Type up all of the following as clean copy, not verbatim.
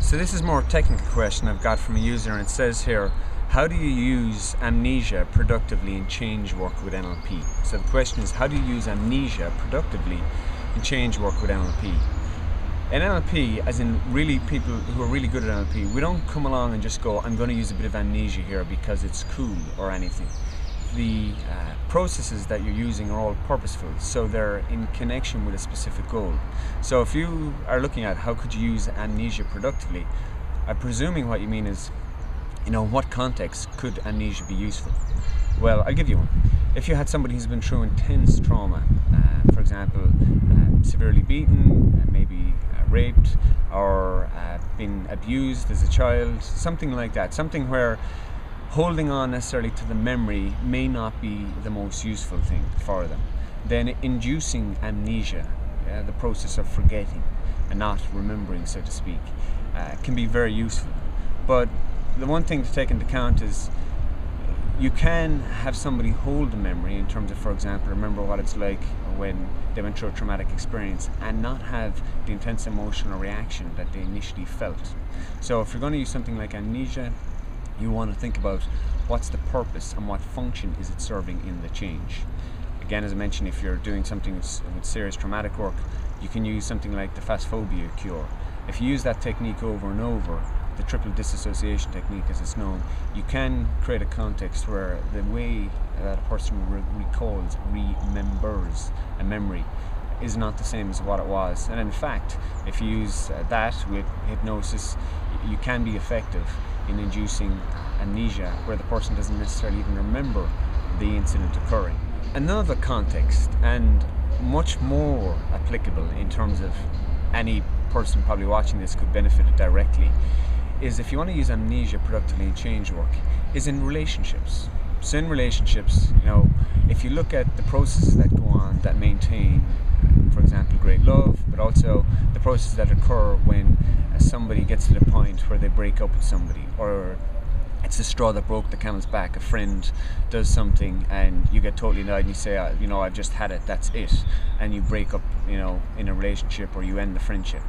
So this is more technical question I've got from a user, and it says here, how do you use amnesia productively in change work with NLP? So the question is, how do you use amnesia productively in change work with NLP? In NLP, as in really people who are really good at NLP, we don't come along and just go, I'm going to use a bit of amnesia here because it's cool or anything. The processes that you're using are all purposeful, so they're in connection with a specific goal. So if you are looking at how could you use amnesia productively, I'm presuming what you mean is, what context could amnesia be useful? Well, I'll give you one. If you had somebody who's been through intense trauma, for example, severely beaten, maybe raped, or been abused as a child, something like that, something where holding on necessarily to the memory may not be the most useful thing for them, then inducing amnesia, the process of forgetting and not remembering, so to speak, can be very useful. But the one thing to take into account is you can have somebody hold the memory in terms of, for example, remember what it's like when they went through a traumatic experience and not have the intense emotional reaction that they initially felt. So if you're going to use something like amnesia, you want to think about what's the purpose and what function is it serving in the change. Again, as I mentioned, if you're doing something with serious traumatic work, you can use something like the phasphobia cure. If you use that technique over and over, the triple disassociation technique as it's known, you can create a context where the way that a person remembers a memory is not the same as what it was. And in fact, if you use that with hypnosis, you can be effective in inducing amnesia where the person doesn't necessarily even remember the incident occurring. Another context, and much more applicable in terms of any person probably watching this could benefit directly, is if you want to use amnesia productively in change work, is in relationships. So in relationships, if you look at the processes that go on that maintain, for example, great love, but also the processes that occur when somebody gets to the point where they break up with somebody, or it's the straw that broke the camel's back. A friend does something and you get totally annoyed and you say, I've just had it, that's it, and you break up, in a relationship, or you end the friendship.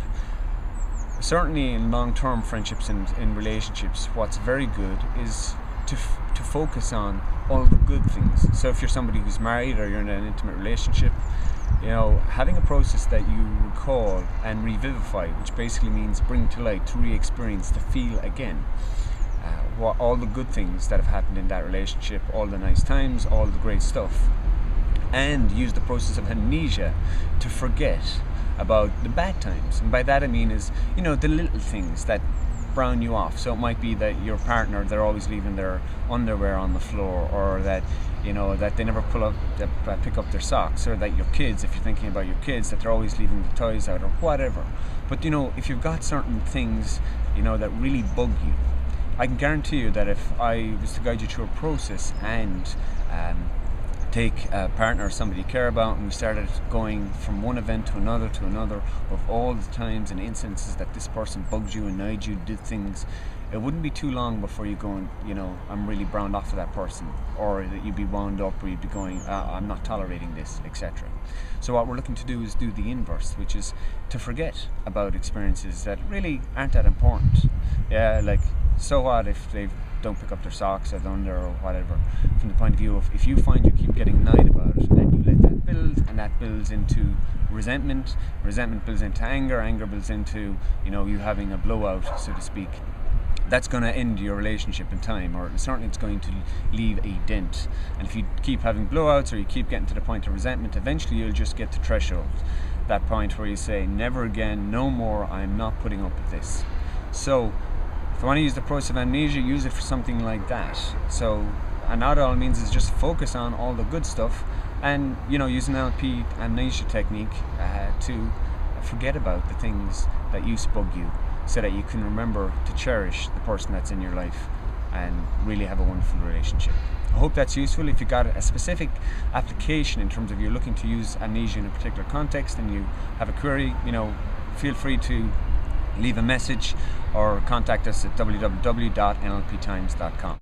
Certainly in long-term friendships and in relationships, what's very good is to focus on all the good things. So if you're somebody who's married or you're in an intimate relationship, having a process that you recall and revivify, which basically means bring to light, to re-experience, to feel again all the good things that have happened in that relationship, all the nice times, all the great stuff, and use the process of amnesia to forget about the bad times. And by that I mean is, the little things that brown you off. So it might be that your partner, they're always leaving their underwear on the floor, or that that they never pick up their socks, or that your kids, if you're thinking about your kids, that they're always leaving the toys out, or whatever. But if you've got certain things that really bug you, I can guarantee you that if I was to guide you through a process and take a partner or somebody you care about, and we started going from one event to another of all the times and instances that this person bugged you, annoyed you, did things, it wouldn't be too long before you're going, I'm really browned off of that person, or that you'd be wound up, or you'd be going, I'm not tolerating this, etc. So what we're looking to do is do the inverse, which is to forget about experiences that really aren't that important. Yeah, like, so what if they don't pick up their socks or the under or whatever, from the point of view of, if you find you keep getting annoyed about it and you let that build, and that builds into resentment builds into anger builds into you having a blowout, so to speak, that's going to end your relationship in time, or certainly it's going to leave a dent. And if you keep having blowouts, or you keep getting to the point of resentment, eventually you'll just get to threshold, that point where you say, never again, no more, I'm not putting up with this. So if you want to use the process of amnesia, use it for something like that. So, and that all means is just focus on all the good stuff, and use an NLP amnesia technique to forget about the things that used to bug you, so that you can remember to cherish the person that's in your life and really have a wonderful relationship. I hope that's useful. If you got a specific application in terms of you're looking to use amnesia in a particular context and you have a query, feel free to leave a message or contact us at www.nlptimes.com.